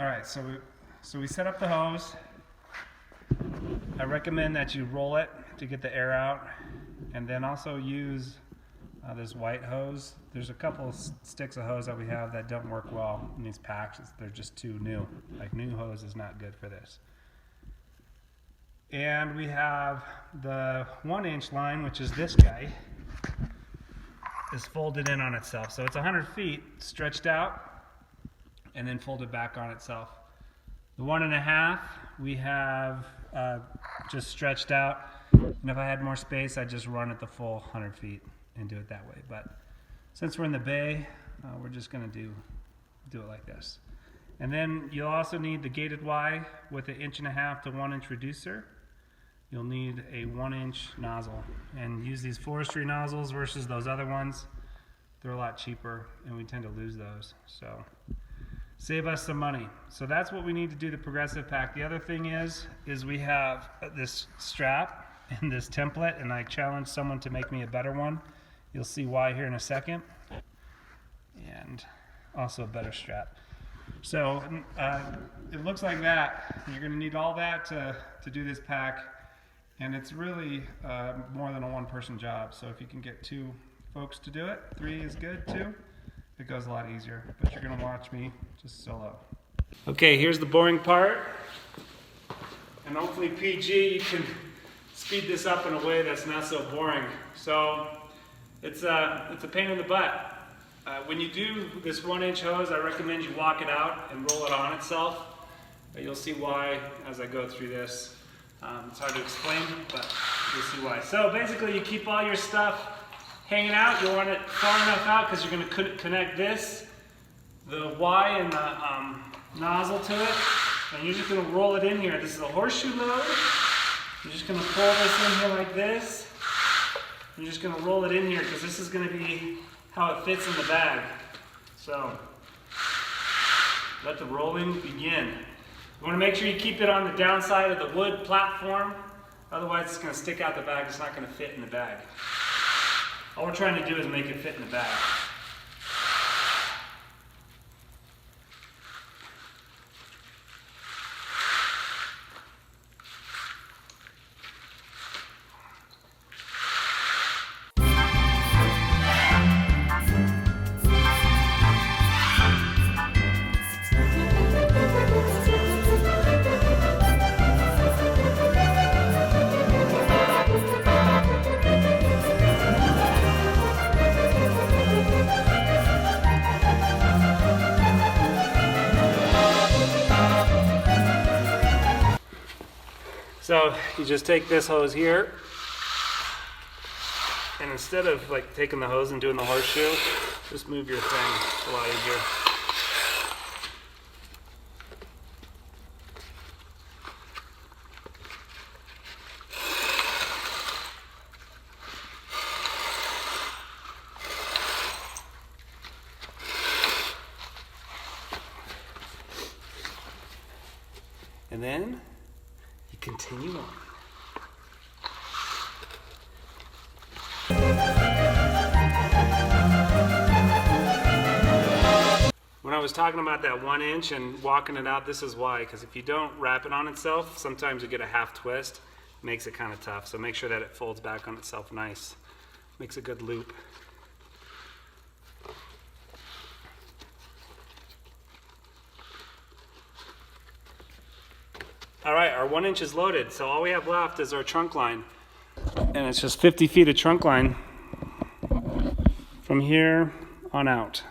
All right, so we set up the hose. I recommend that you roll it to get the air out, and then also use this white hose. There's a couple of sticks of hose that we have that don't work well in these packs. They're just too new. Like, new hose is not good for this. And we have the 1-inch line, which is this guy, is folded in on itself. So it's 100 feet stretched out and then folded back on itself. The 1.5 we have just stretched out. And if I had more space, I'd just run it the full 100 feet and do it that way. But since we're in the bay, we're just gonna do it like this. And then you'll also need the gated Y with an 1.5 to 1 inch reducer. You'll need a 1-inch nozzle, and use these forestry nozzles versus those other ones. They're a lot cheaper and we tend to lose those. So save us some money. So that's what we need to do the progressive pack. The other thing is we have this strap and this template, and I challenge someone to make me a better one. You'll see why here in a second. And also a better strap. So it looks like that. You're gonna need all that to do this pack. And it's really more than a one-person job. So if you can get 2 folks to do it, 3 is good too. It goes a lot easier, but you're gonna watch me just solo. Okay, here's the boring part. And hopefully PG, you can speed this up in a way that's not so boring. So it's a pain in the butt. When you do this 1-inch hose, I recommend you walk it out and roll it on itself. You'll see why as I go through this. It's hard to explain, but you'll see why. So basically, you keep all your stuff hanging out. You want it far enough out because you're going to connect this, the Y and the nozzle to it, and you're just going to roll it in here. This is a horseshoe load. You're just going to pull this in here like this. You're just going to roll it in here because this is going to be how it fits in the bag. So let the rolling begin. You want to make sure you keep it on the downside of the wood platform, otherwise it's going to stick out the bag. It's not going to fit in the bag. All we're trying to do is make it fit in the bag. So you just take this hose here, and instead of like taking the hose and doing the horseshoe, just move your thing. It's a lot easier. And then you continue on. When I was talking about that 1-inch and walking it out, this is why. Because if you don't wrap it on itself, sometimes you get a half twist. It makes it kind of tough. So make sure that it folds back on itself nice. Makes a good loop. All right, our 1-inch is loaded, so all we have left is our trunk line. And it's just 50 feet of trunk line from here on out.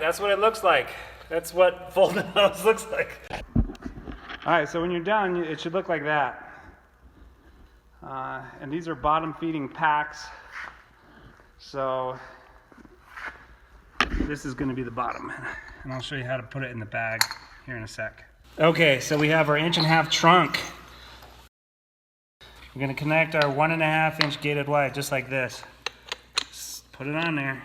That's what it looks like. That's what folded hose looks like. All right, so when you're done, it should look like that. And these are bottom feeding packs. So this is going to be the bottom. And I'll show you how to put it in the bag here in a sec. Okay, so we have our 1.5-inch trunk. We're gonna connect our 1.5-inch gated Y just like this. Just put it on there.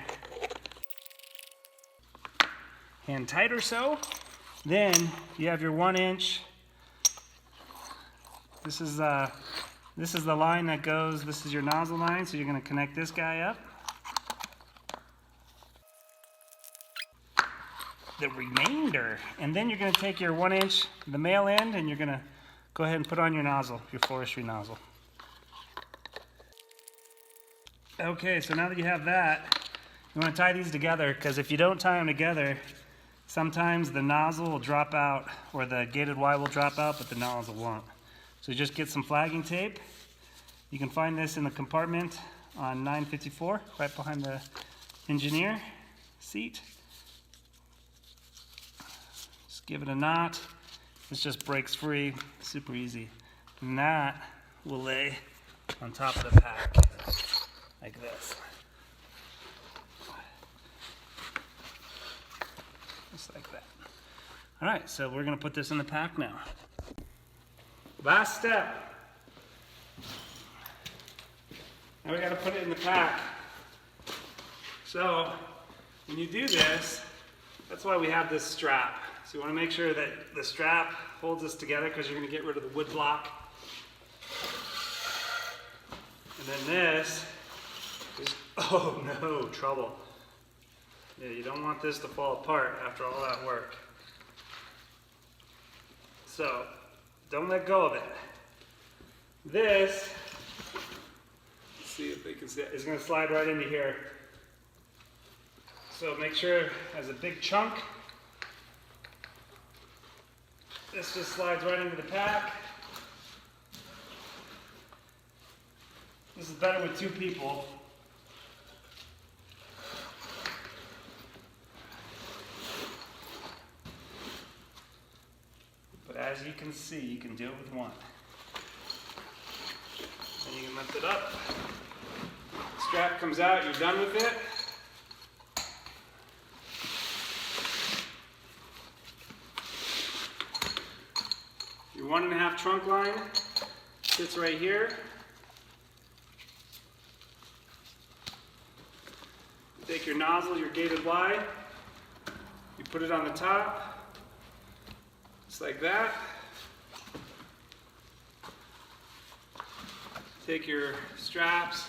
Hand tight or so. Then you have your 1-inch. This is the line that goes, this is your nozzle line, so you're gonna connect this guy up. The remainder, and then you're gonna take your 1-inch, the male end, and you're gonna go ahead and put on your nozzle, your forestry nozzle. Okay, so now that you have that, you wanna tie these together, because if you don't tie them together, sometimes the nozzle will drop out, or the gated Y will drop out, but the nozzle won't. So just get some flagging tape. You can find this in the compartment on 954, right behind the engineer seat. Just give it a knot. This just breaks free, super easy. And that will lay on top of the pack, like this. Just like that. All right, so we're gonna put this in the pack now. Last step. Now we gotta put it in the pack. So when you do this, that's why we have this strap. So you wanna make sure that the strap holds this together because you're gonna get rid of the wood block. And then this is, oh no, trouble. Yeah, you don't want this to fall apart after all that work. So don't let go of it. This, let's see if they can see it, is going to slide right into here. So make sure it has a big chunk. This just slides right into the pack. This is better with 2 people. But as you can see, you can do it with 1. And you can lift it up. Strap comes out, you're done with it. Your 1.5 trunk line sits right here. You take your nozzle, your gated Y, you put it on the top, just like that. Take your straps,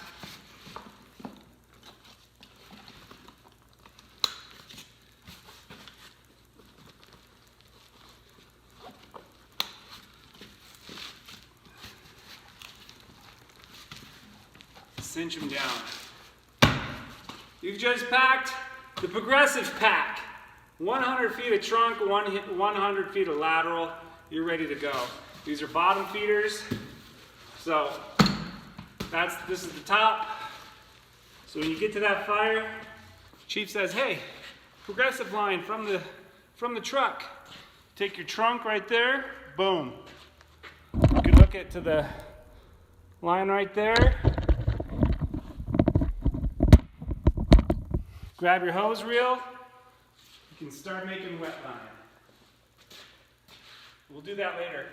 cinch them down. You've just packed the Progressive Pack. 100 feet of trunk, 100 feet of lateral. You're ready to go. These are bottom feeders. So this is the top. So when you get to that fire, Chief says, hey, Progressive line from the truck. Take your trunk right there, boom. You can hook it to the line right there. Grab your hose reel. You can start making wet line. We'll do that later.